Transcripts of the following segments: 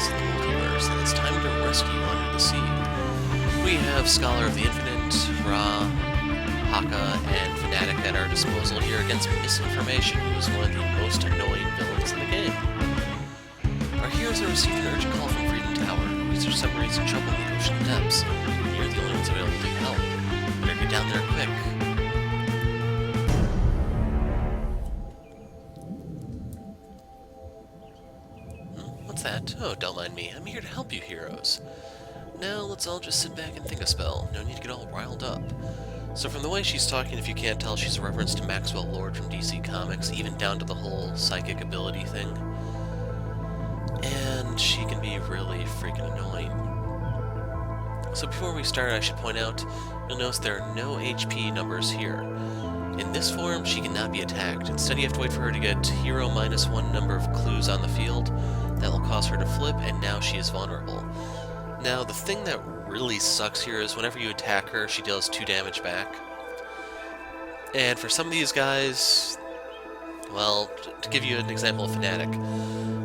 Sentinels in the Multiverse, and it's time to rescue Under the Sea. We have Scholar of the Infinite, Ra, Haka, and Fnatic at our disposal here against Misinformation, who is one of the most annoying villains in the game. Our heroes have received an urgent call from Freedom Tower. Research submarines in trouble in the ocean depths. You're the only ones available to help. Better get down there quick. What's that? Oh, don't mind me. I'm here to help you, heroes. Now, let's all just sit back and think a spell. No need to get all riled up. So from the way she's talking, if you can't tell, she's a reference to Maxwell Lord from DC Comics, even down to the whole psychic ability thing. And she can be really freaking annoying. So before we start, I should point out, you'll notice there are no HP numbers here. In this form, she cannot be attacked. Instead, you have to wait for her to get hero -1 number of clues on the field. That will cause her to flip, and now she is vulnerable. Now, the thing that really sucks here is whenever you attack her, she deals 2 damage back. And for some of these guys, well, to give you an example of Fnatic,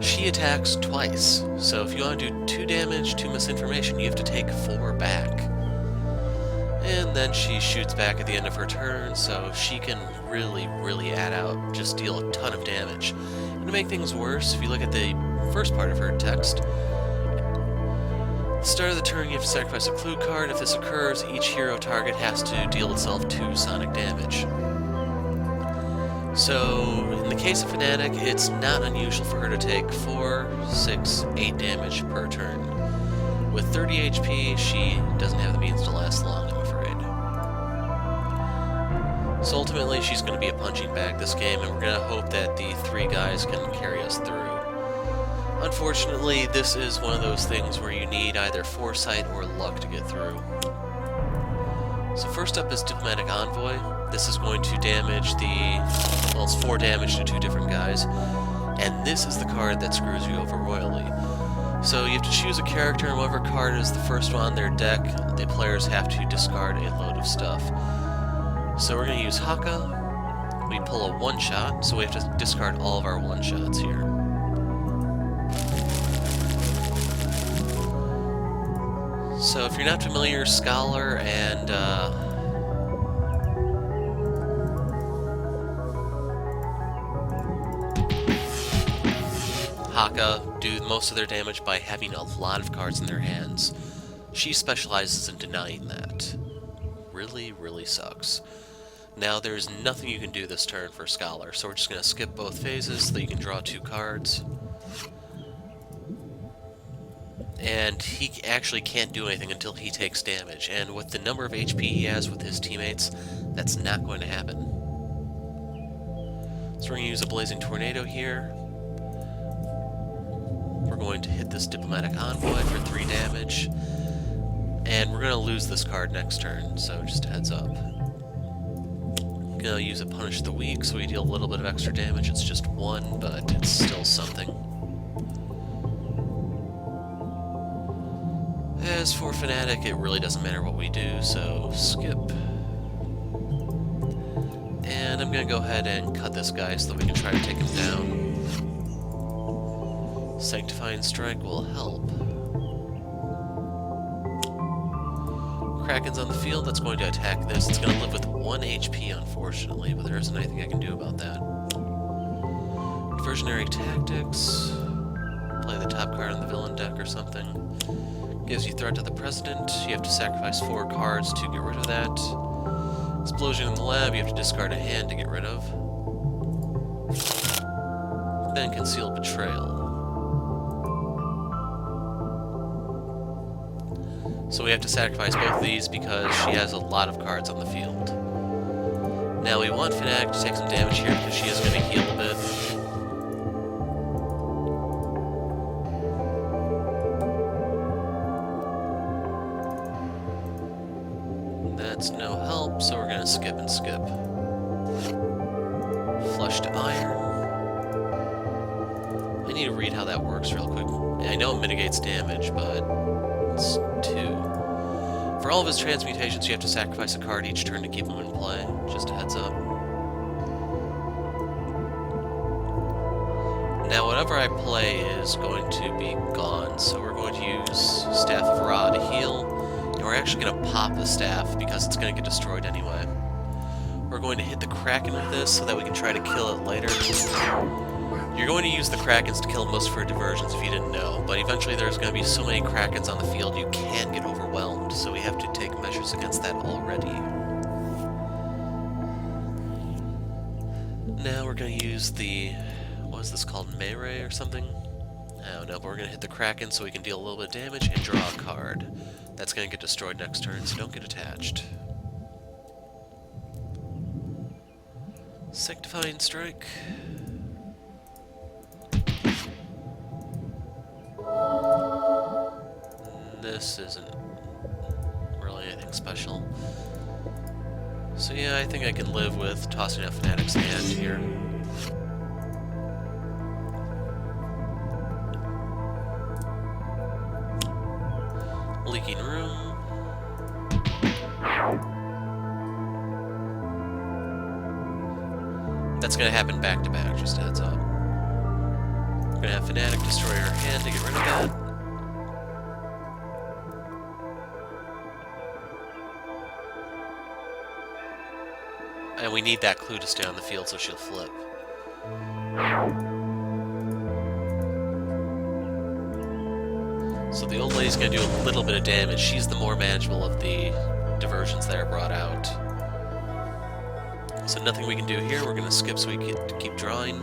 she attacks twice. So if you want to do 2 damage to Misinformation, you have to take 4 back. And then she shoots back at the end of her turn, so she can really add out, just deal a ton of damage. And to make things worse, if you look at the first part of her text, at the start of the turn you have to sacrifice a clue card. If this occurs, each hero target has to deal itself 2 sonic damage. So, in the case of Fnatic, it's not unusual for her to take 4, 6, 8 damage per turn. With 30 HP, she doesn't have the means to last long, I'm afraid. So ultimately, she's going to be a punching bag this game, and we're going to hope that the 3 guys can carry us through. Unfortunately, this is one of those things where you need either foresight or luck to get through. So first up is Diplomatic Envoy. This is going to damage well, it's 4 damage to 2 different guys. And this is the card that screws you over royally. So you have to choose a character, and whatever card is the first one on their deck, the players have to discard a load of stuff. So we're going to use Haka. We pull a 1-shot, so we have to discard all of our 1-shots here. So if you're not familiar, Scholar and Haka do most of their damage by having a lot of cards in their hands. She specializes in denying that. Really sucks. Now there's nothing you can do this turn for Scholar, so we're just going to skip both phases so that you can draw 2 cards. And he actually can't do anything until he takes damage, and with the number of HP he has with his teammates, that's not going to happen. So we're going to use a Blazing Tornado here. We're going to hit this Diplomatic Envoy for 3 damage, and we're going to lose this card next turn, so just a heads up. I'm going to use a Punish the Weak, so we deal a little bit of extra damage. It's just 1, but it's still something. As for Fnatic, it really doesn't matter what we do, so skip. And I'm going to go ahead and cut this guy so that we can try to take him down. Sanctifying Strike will help. Kraken's on the field, that's going to attack this. It's going to live with 1 HP, unfortunately, but there isn't anything I can do about that. Diversionary Tactics. Play the top card on the villain deck or something. Gives you threat to the President. You have to sacrifice 4 cards to get rid of that. Explosion in the lab, you have to discard a hand to get rid of. Then Concealed Betrayal. So we have to sacrifice both of these because she has a lot of cards on the field. Now we want Fnatic to take some damage here because she is going to heal a bit. That's no help, so we're going to skip and skip. Flush to Iron. I need to read how that works real quick. I know it mitigates damage, but it's 2. For all of his transmutations, you have to sacrifice a card each turn to keep him in play. Just a heads up. Now, whatever I play is going to be gone, so we're going to use Staff of Ra to heal, and we're actually going to pop the staff because it's going to get destroyed anyway. We're going to hit the Kraken with this so that we can try to kill it later. You're going to use the Krakens to kill most of her diversions if you didn't know, but eventually there's going to be so many Krakens on the field you can get overwhelmed, so we have to take measures against that already. Now we're going to use the... what is this called? Melee or something? I don't know, but we're going to hit the Kraken so we can deal a little bit of damage and draw a card. That's going to get destroyed next turn, so don't get attached. Sanctifying Strike. This isn't really anything special. So yeah, I think I can live with tossing out Fanatic's hand here. Leaking Room. That's gonna happen back to back, just a heads up. We're gonna have Fanatic destroy her hand to get rid of that. And we need that clue to stay on the field so she'll flip. So the old lady's going to do a little bit of damage. She's the more manageable of the diversions that are brought out. So nothing we can do here. We're going to skip so we can keep drawing.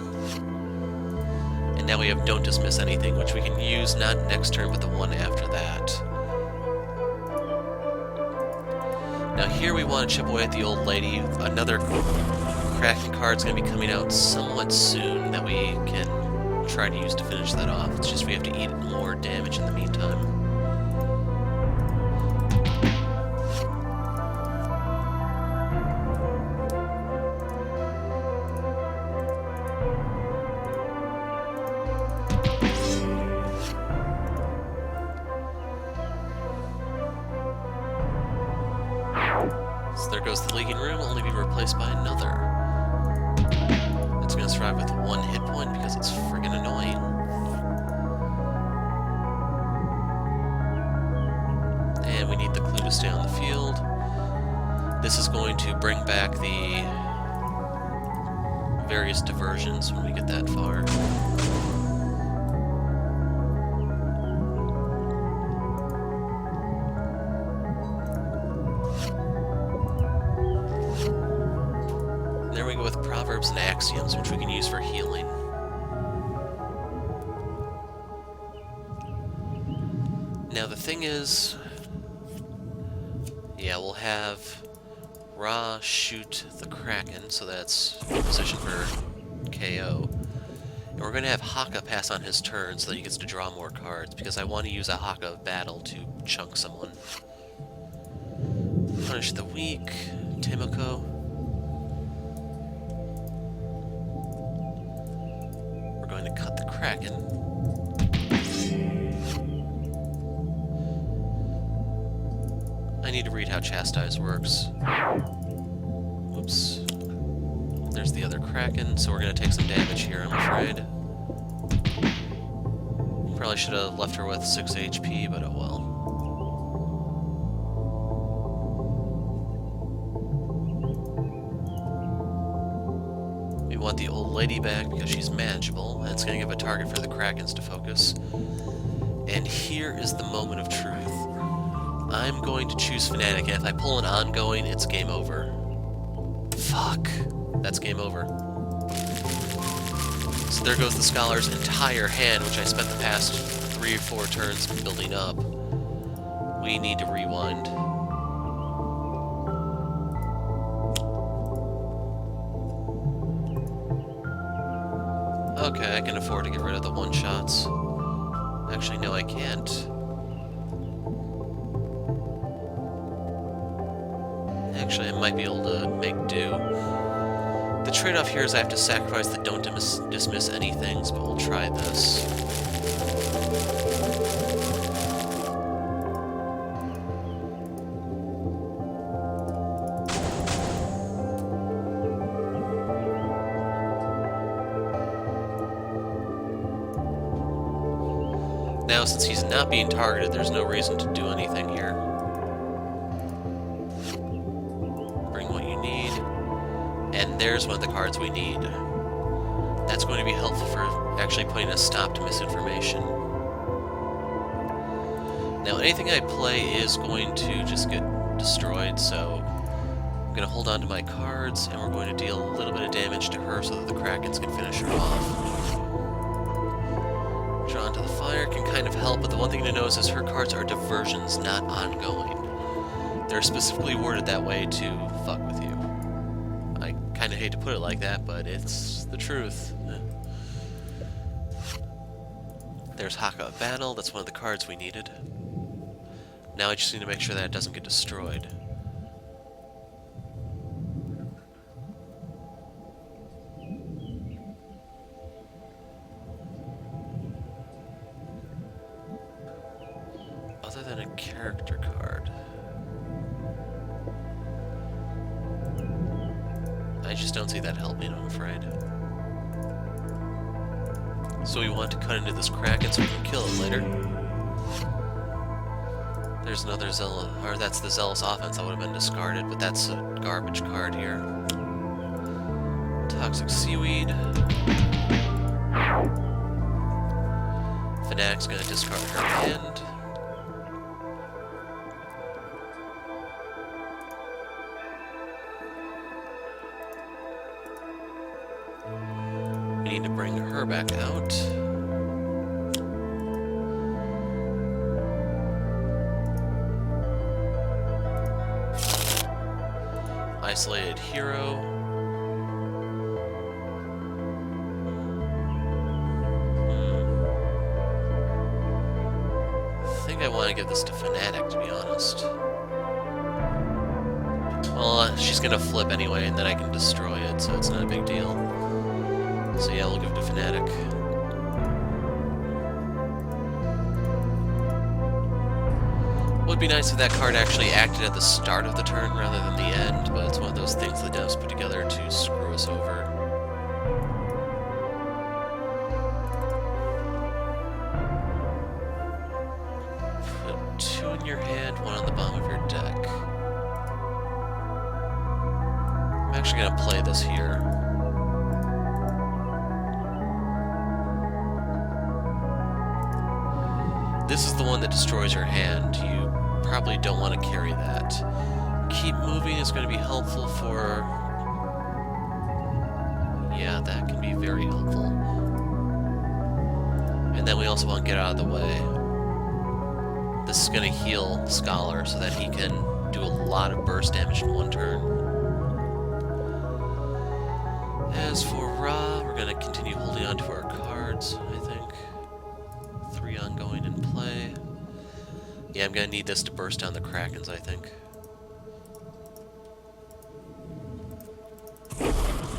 And now we have Don't Dismiss Anything, which we can use not next turn, but the one after that. Now here we want to chip away at the old lady. Another Kraken card's going to be coming out somewhat soon that we can try to use to finish that off. It's just we have to eat more damage in the meantime. So there goes the Leaking Room, only be replaced by another. It's going to survive with 1 hit point because it's friggin' annoying. And we need the clue to stay on the field. This is going to bring back the various diversions when we get that far. There we go with Proverbs and Axioms, which we can use for healing. Now the thing is, yeah, we'll have Ra shoot the Kraken, so that's in position for KO. And we're going to have Haka pass on his turn so that he gets to draw more cards, because I want to use a Haka battle to chunk someone. Punish the weak, Timoko. Going to cut the Kraken. I need to read how Chastise works. Whoops. There's the other Kraken, so we're going to take some damage here, I'm afraid. Probably should have left her with 6 HP, but oh well. We want the old lady back because she's manageable, and it's going to give a target for the Krakens to focus. And here is the moment of truth. I'm going to choose Fnatic, and if I pull an ongoing, it's game over. Fuck. That's game over. So there goes the Scholar's entire hand, which I spent the past 3 or 4 turns building up. We need to rewind. Okay, I can afford to get rid of the one-shots. Actually, no, I can't. Actually, I might be able to make do. The trade-off here is I have to sacrifice the Don't Dismiss Anythings, but we'll try this. Now, since he's not being targeted, there's no reason to do anything here. Bring what you need. And there's one of the cards we need. That's going to be helpful for actually putting a stop to misinformation. Now, anything I play is going to just get destroyed, so I'm going to hold on to my cards, and we're going to deal a little bit of damage to her so that the Krakens can finish her off. Drawn to the fire can kind of help, but the one thing to notice is her cards are diversions, not ongoing. They're specifically worded that way to fuck with you. I kind of hate to put it like that, but it's the truth. There's Haka of Battle, that's one of the cards we needed. Now I just need to make sure that it doesn't get destroyed. Other than a character card, I just don't see that helping, I'm afraid. So we want to cut into this Kraken so we can kill it later. There's another that's the Zealous Offense that would have been discarded, but that's a garbage card here. Toxic Seaweed. Fanatic's gonna discard her hand. We need to bring her back out. Isolated Hero. I think I want to give this to Fanatic, to be honest. Well, she's gonna flip anyway, and then I can destroy it, so it's not a big deal. So yeah, we'll give it to Fanatic. Would be nice if that card actually acted at the start of the turn rather than the end, but it's one of those things the devs put together to screw us over. Put 2 in your hand, 1 on the bottom of your deck. I'm actually gonna play this here. This is the one that destroys your hand. You probably don't want to carry that. Keep moving is going to be helpful for... Yeah, that can be very helpful. And then we also want to get out of the way. This is going to heal Scholar so that he can do a lot of burst damage in one turn. As for Ra, we're going to continue holding on to our cards, I think. 3 ongoing in play. Yeah, I'm gonna need this to burst down the Krakens, I think.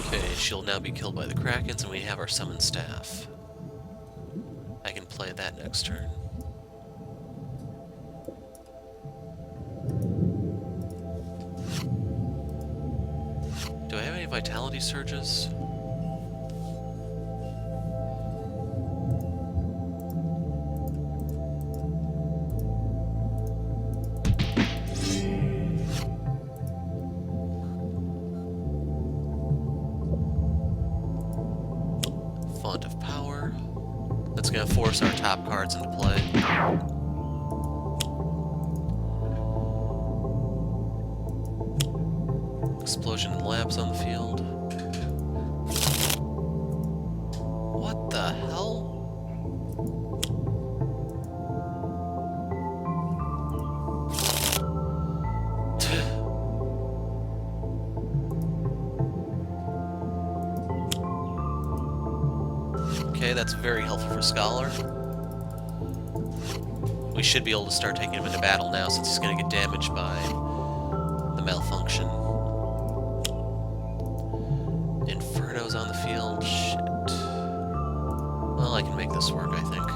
Okay, she'll now be killed by the Krakens, and we have our summon staff. I can play that next turn. Do I have any Vitality Surges? Font of Power. That's going to force our top cards into play. Explosion and Lapse on the field. What the hell? Okay, that's very helpful for Scholar. We should be able to start taking him into battle now since he's going to get damaged by the malfunction. Inferno's on the field. Shit. Well, I can make this work, I think.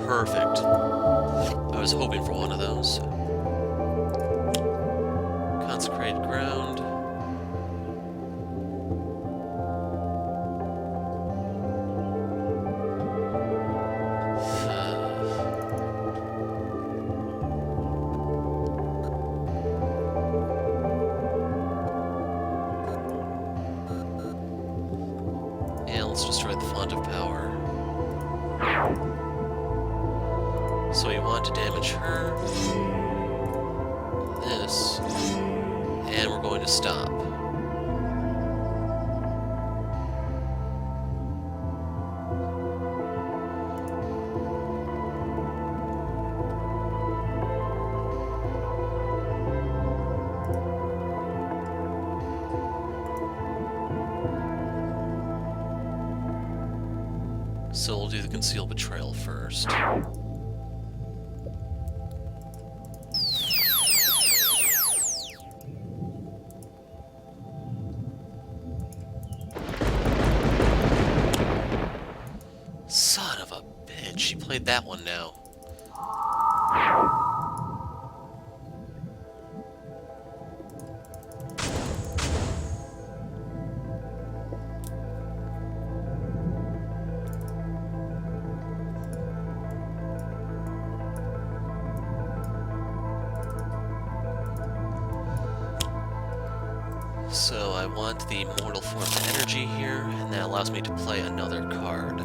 Perfect. I was hoping for one of those. let's destroy the font of power. So we want to damage her, this, and we're going to stop. So we'll do the concealed betrayal first. Son of a bitch, she played that one now. So I want the Mortal Form energy here, and that allows me to play another card.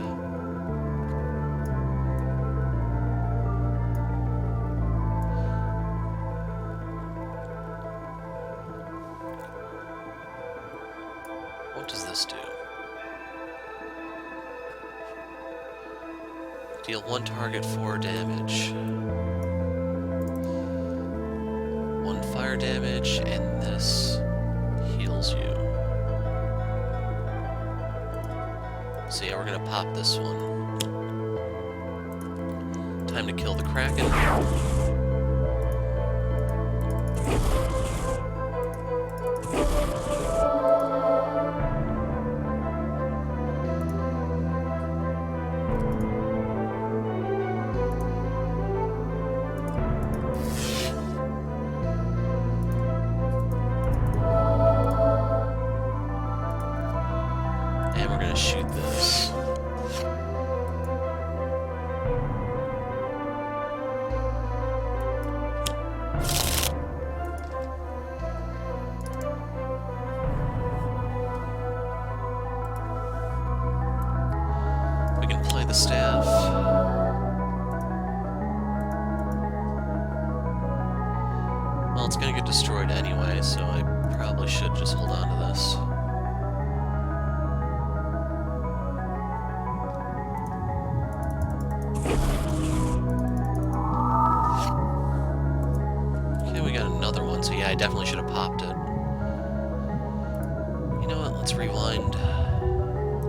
What does this do? Deal 1 target 4 damage. 1 fire damage, and this heals you. So yeah, we're gonna pop this one. Time to kill the Kraken. And we're gonna shoot this. We can play the staff. Well, it's gonna get destroyed anyway, so I probably should just hold on to this. Okay, we got another one, so yeah, I definitely should have popped it. You know what, let's rewind.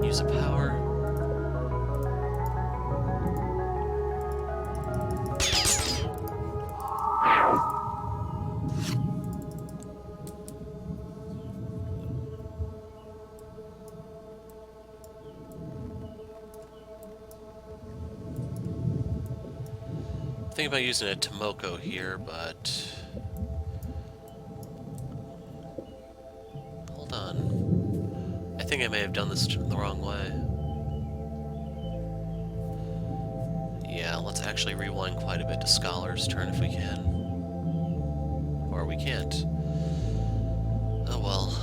Use a power. Think about using a Tomoko here, but hold on. I think I may have done this the wrong way. Yeah, let's actually rewind quite a bit to Scholar's turn if we can. Or we can't. Oh well.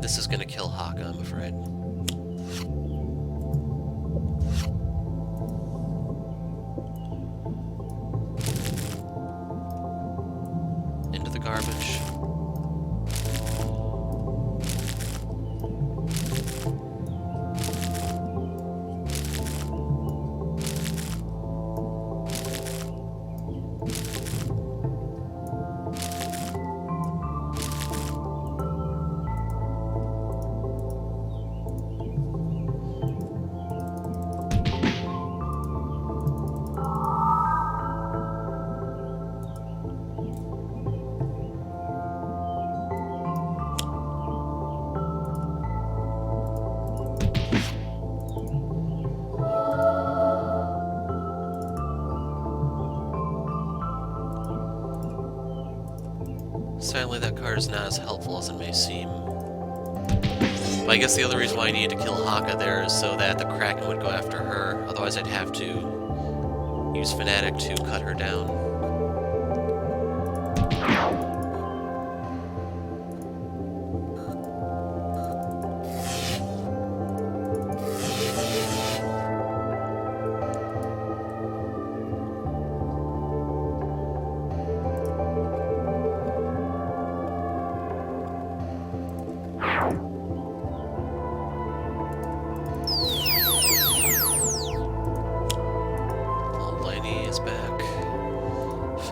This is gonna kill Haka, I'm afraid. Into the garbage. Sadly, that card is not as helpful as it may seem. But I guess the other reason why I needed to kill Haka there is so that the Kraken would go after her. Otherwise, I'd have to use Fnatic to cut her down.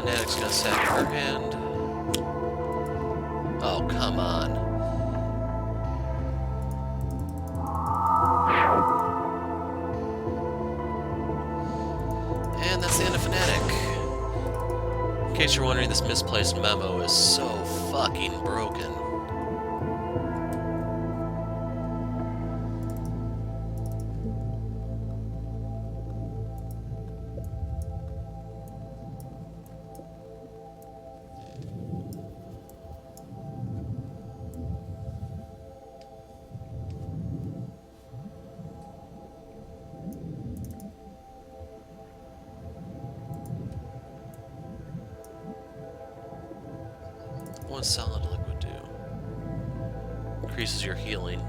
Fanatic's gonna sack her hand. Oh, come on. And that's the end of Fanatic. In case you're wondering, this misplaced memo is so fucking broken. One solid liquid do. Increases your healing.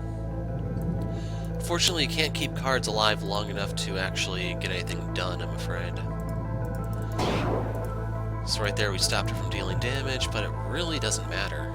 Unfortunately, you can't keep cards alive long enough to actually get anything done, I'm afraid. So right there we stopped her from dealing damage, but it really doesn't matter.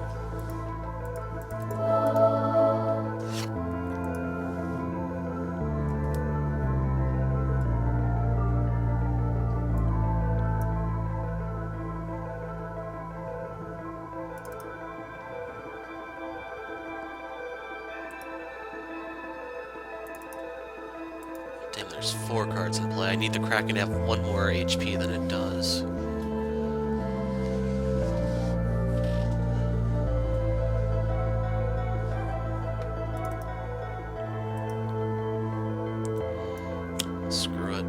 Damn, there's 4 cards in play. I need the Kraken to have 1 more HP than it does. Screw it.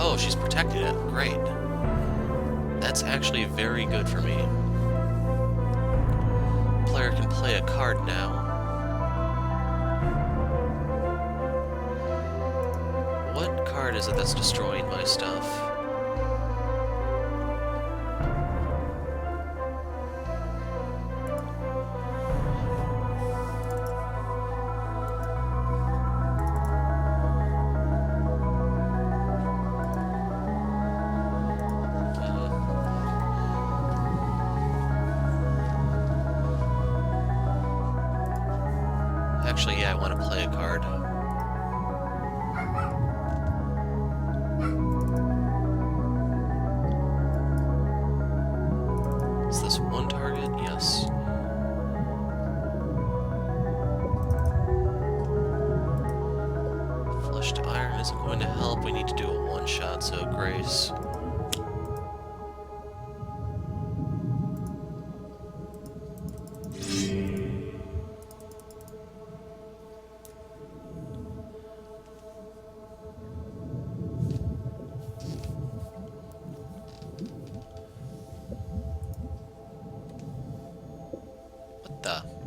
Oh, she's protected it. Great. That's actually very good for me. Player can play a card now. What card is it that's destroying my stuff? Actually, yeah, I want to play a card. Is this one target? Yes. Flushed iron isn't going to help. We need to do a one-shot, so Grace.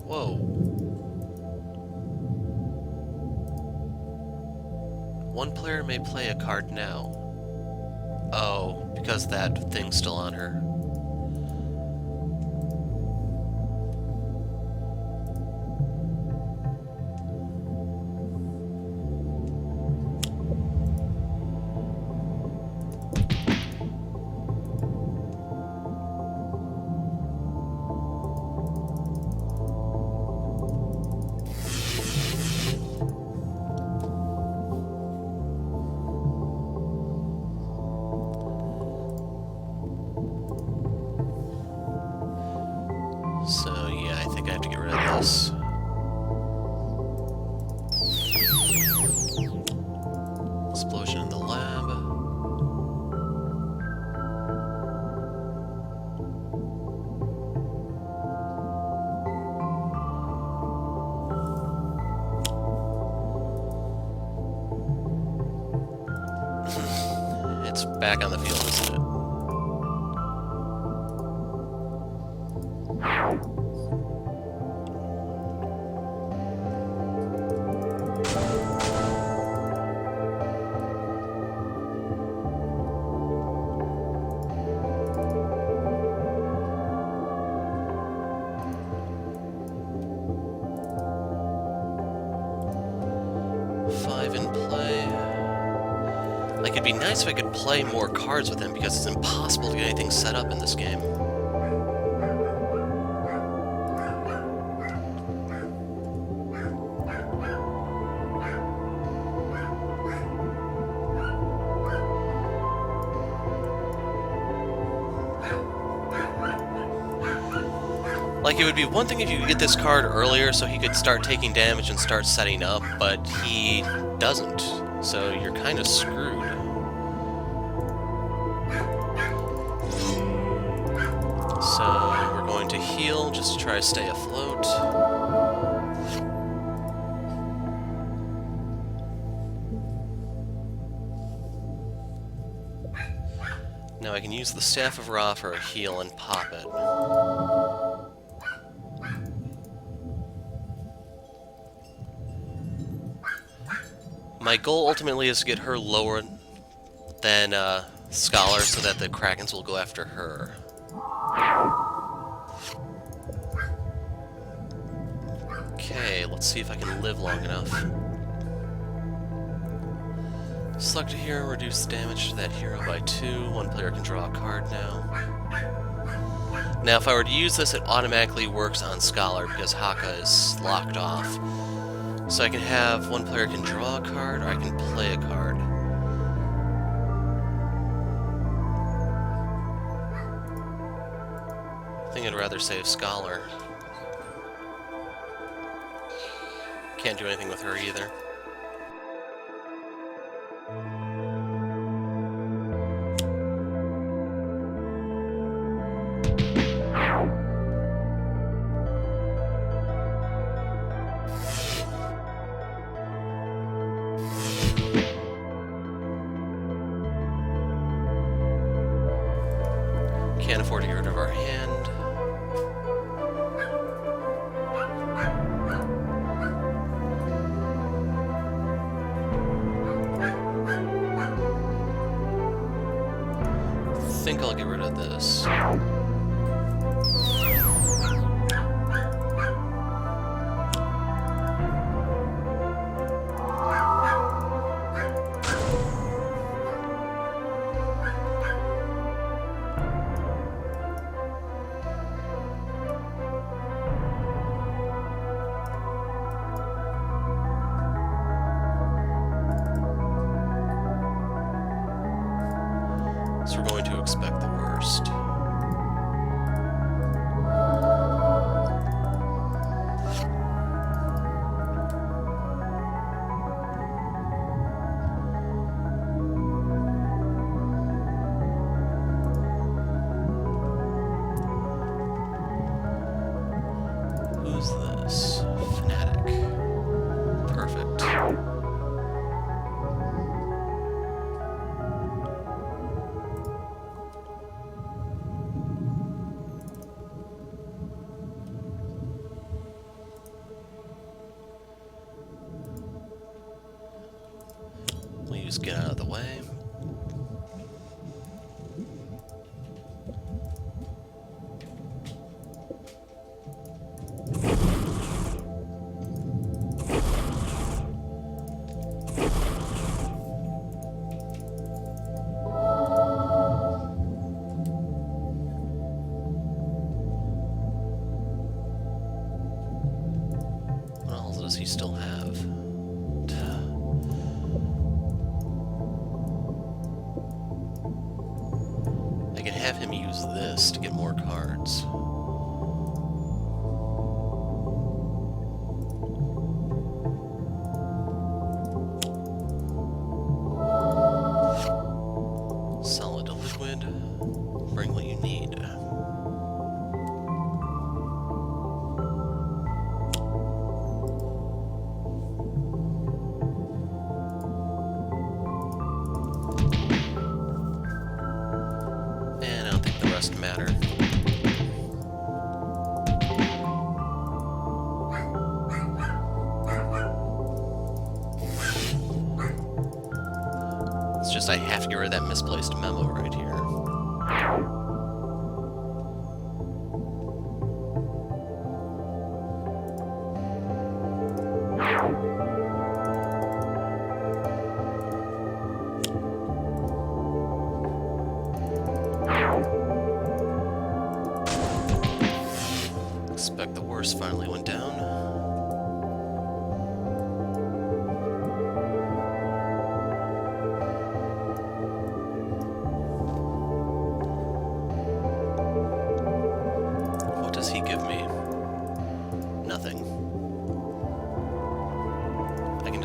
Whoa. One player may play a card now. Oh, because that thing's still on her. So, yeah, I think I have to get rid of this. Explosion in the lab. It's back on the field, isn't it? Like, it'd be nice if I could play more cards with him, because it's impossible to get anything set up in this game. Like, it would be one thing if you could get this card earlier so he could start taking damage and start setting up, but he doesn't. So you're kind of screwed. So we're going to heal just to try to stay afloat. Now I can use the Staff of Ra for a heal and pop it. My goal ultimately is to get her lower than Scholar so that the Krakens will go after her. Okay, let's see if I can live long enough. Select a hero, reduce damage to that hero by 2. One player can draw a card now. Now, if I were to use this, it automatically works on Scholar because Haka is locked off. So I can have one player can draw a card, or I can play a card. I think I'd rather save Scholar. Can't do anything with her either. Can't afford to get rid of our hand. I think I'll get rid of this. So we're going to expect the worst. Who's this? Fnatic. Perfect. We'll just get out of the way. What else does he still have? I can have him use this to get more cards. Solid to liquid. Bring what you need. And I don't think the rest matter. It's just I have to get rid of that misplaced memo right here. Expect the worst finally went down. What does he give me?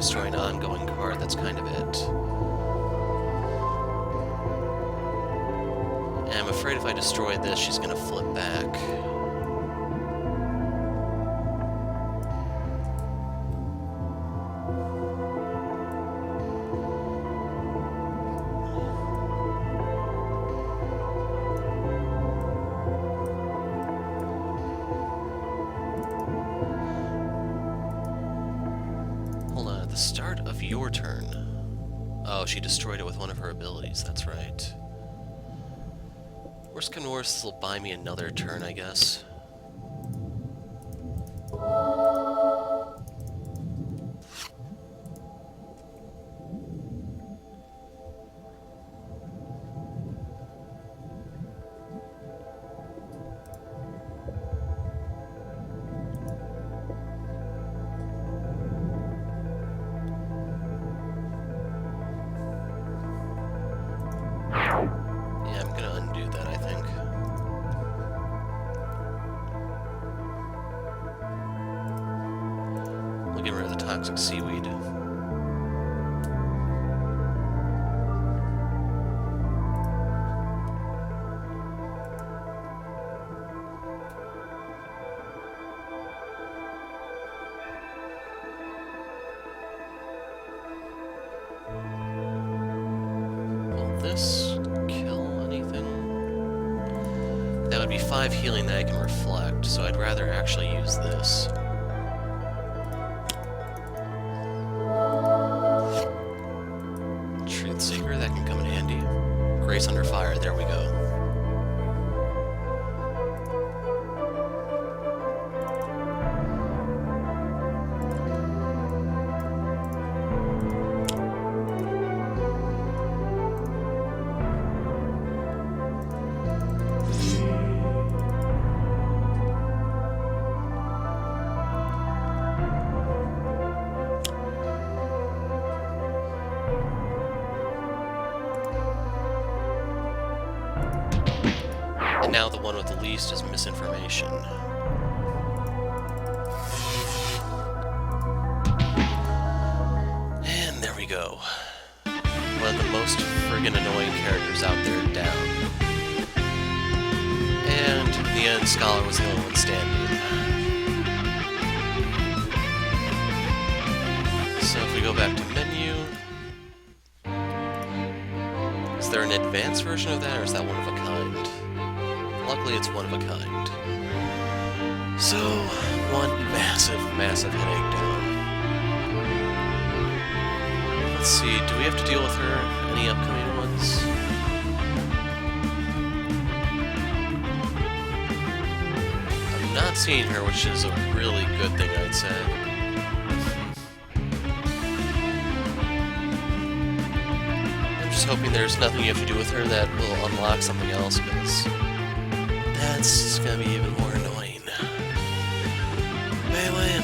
destroy an ongoing card, that's kind of it. And I'm afraid if I destroy this, she's gonna flip back. Start of your turn. Oh, she destroyed it with one of her abilities, that's right. Worst come to worst, this will buy me another turn, I guess. Yeah, I'm gonna undo that, I think. We'll get rid of the toxic seaweed. Will this kill anything? That would be 5 healing that I can reflect, so I'd rather actually use this. Truth Seeker, that can come in handy. Grace under fire, there we go. And now the one with the least is misinformation. And there we go. One of the most friggin' annoying characters out there down. And in the end, Scholar was the only one standing. So if we go back to menu... Is there an advanced version of that, or is that one of a kind? Luckily, it's one of a kind. So, one massive, massive headache down. Let's see, do we have to deal with her? Any upcoming ones? I'm not seeing her, which is a really good thing, I'd say. I'm just hoping there's nothing you have to do with her that will unlock something else, because that's gonna be even more annoying. Anyway,